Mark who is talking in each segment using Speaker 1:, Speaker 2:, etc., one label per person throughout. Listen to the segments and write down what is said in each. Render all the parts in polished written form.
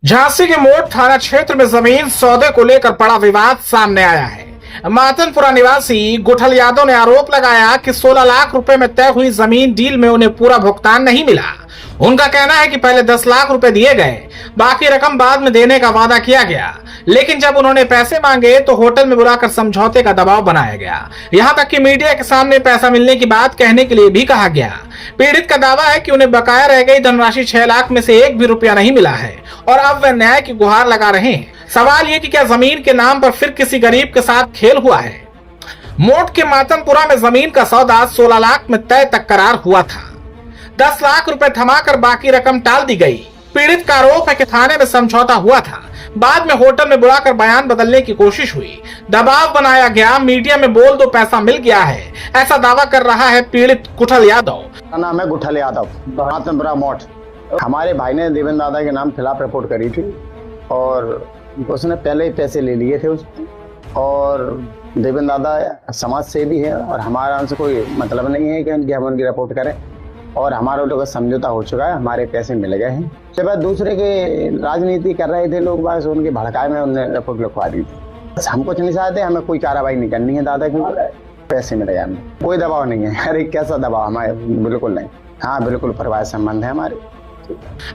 Speaker 1: झांसी के मोट थाना क्षेत्र में जमीन सौदे को लेकर बड़ा विवाद सामने आया है। मातनपुरा निवासी गुठल यादव ने आरोप लगाया कि 16 लाख रुपए में तय हुई जमीन डील में उन्हें पूरा भुगतान नहीं मिला। उनका कहना है कि पहले 10 लाख रुपए दिए गए, बाकी रकम बाद में देने का वादा किया गया, लेकिन जब उन्होंने पैसे मांगे तो होटल में बुलाकर समझौते का दबाव बनाया गया। यहाँ तक कि मीडिया के सामने पैसा मिलने की बात कहने के लिए भी कहा गया। पीड़ित का दावा है कि उन्हें बकाया रह गई धनराशि 6 लाख में से एक भी रुपया नहीं मिला है और अब वह न्याय की गुहार लगा रहे हैं। सवाल ये कि क्या जमीन के नाम पर फिर किसी गरीब के साथ खेल हुआ है। मोट के मातनपुरा में जमीन का सौदा 16 लाख में तय तक करार हुआ था। 10 लाख रुपए थमाकर बाकी रकम टाल दी गई। पीड़ित का आरोप है कि थाने में समझौता हुआ था, बाद में होटल में बुलाकर बयान बदलने की कोशिश हुई, दबाव बनाया गया, मीडिया में बोल दो पैसा मिल गया है, ऐसा दावा कर रहा है पीड़ित गुठल यादव।
Speaker 2: नाम है गुठल यादव, मातनपुरा मोट। हमारे भाई ने देवेंद्र दादा के नाम खिलाफ रिपोर्ट करी थी और उसने पहले ही पैसे ले लिए थे उससे। और देवेंद्र दादा समाज सेवी है और हमारा उनसे कोई मतलब नहीं है कि हम उनकी रिपोर्ट करें और हमारे लोगों का समझौता हो चुका है, हमारे पैसे मिल गए हैं। उसके बाद दूसरे के राजनीति कर रहे थे लोग, बस उनके भड़काए में उन्होंने रिपोर्ट लिखवा दी थी। बस हम कुछ नहीं चाहते, हमें कोई कार्रवाई नहीं करनी है दादा की, पैसे मिल गए हमें, कोई दबाव नहीं है। अरे कैसा दबाव, हमारे बिल्कुल नहीं। हाँ बिल्कुल परिवार संबंध है हमारे।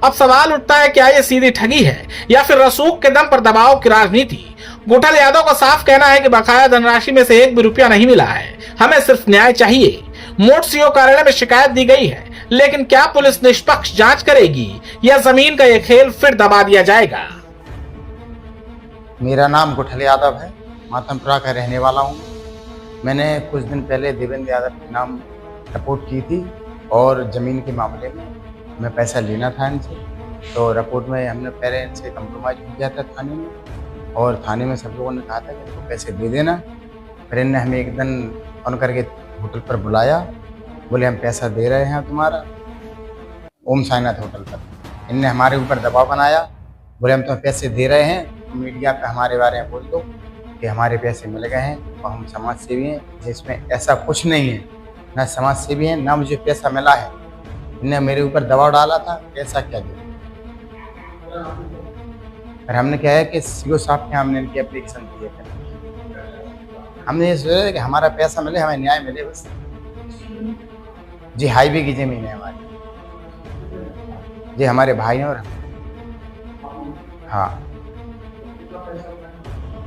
Speaker 1: अब सवाल उठता है, क्या ये सीधी ठगी है या फिर रसूख के दम पर दबाव की राजनीति। गुठल यादव का साफ कहना है कि बकाया धनराशि में से एक भी रुपया नहीं मिला है, हमें सिर्फ न्याय चाहिए। मोट सीओ कार्यालय में शिकायत दी गई है, लेकिन क्या पुलिस निष्पक्ष जांच करेगी या जमीन का यह खेल फिर दबा दिया जाएगा।
Speaker 3: मेरा नाम गुठल यादव है, मातनपुरा का रहने वाला हूँ। मैंने कुछ दिन पहले देवेंद्र यादव के नाम रिपोर्ट की थी और ज़मीन के मामले में मैं पैसा लेना था इनसे। तो रिपोर्ट में हमने पहले इनसे कंप्रोमाइज़ हो गया था थाने में, और थाने में सब लोगों ने कहा था कि इनको पैसे दे देना। फिर इनने हमें एक दिन फोन करके होटल पर बुलाया, बोले हम पैसा दे रहे हैं तुम्हारा, ओम साईनाथ होटल पर। इनने हमारे ऊपर दबाव बनाया, बोले हम तुम्हें पैसे दे रहे हैं, मीडिया पे हमारे बारे में बोल दो कि हमारे पैसे मिल गए हैं और हम समाज सेवी हैं, जिसमें ऐसा कुछ नहीं है। ना समाज सेवी हैं, ना मुझे पैसा मिला है। इनने मेरे ऊपर दबाव डाला था, पैसा क्या दे। फिर हमने क्या है कि सीओ साहब के हमने इनकी एप्लीकेशन दी है। हमने ये सोचा कि हमारा पैसा मिले, हमें न्याय मिले बस। जी हाईवे की जमीन है हमारी, जी हमारे भाई हैं। और हाँ,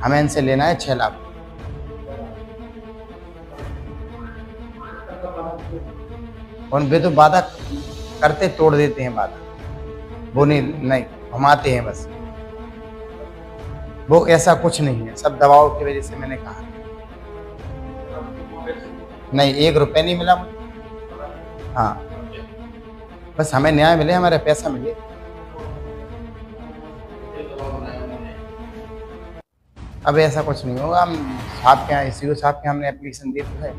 Speaker 3: हमें इनसे लेना है 6 लाख। उन वे तो वादा करते तोड़ देते हैं वादा, वो नहीं घुमाते हैं बस। वो ऐसा कुछ नहीं है, सब दबाव की वजह से। मैंने कहा नहीं, 1 रुपया नहीं मिला मुझे। हाँ बस हमें न्याय मिले, हमारा पैसा मिले। अब ऐसा कुछ नहीं होगा। हम साहब के यहाँ, सीओ साहब के हमने एप्लीकेशन दी है।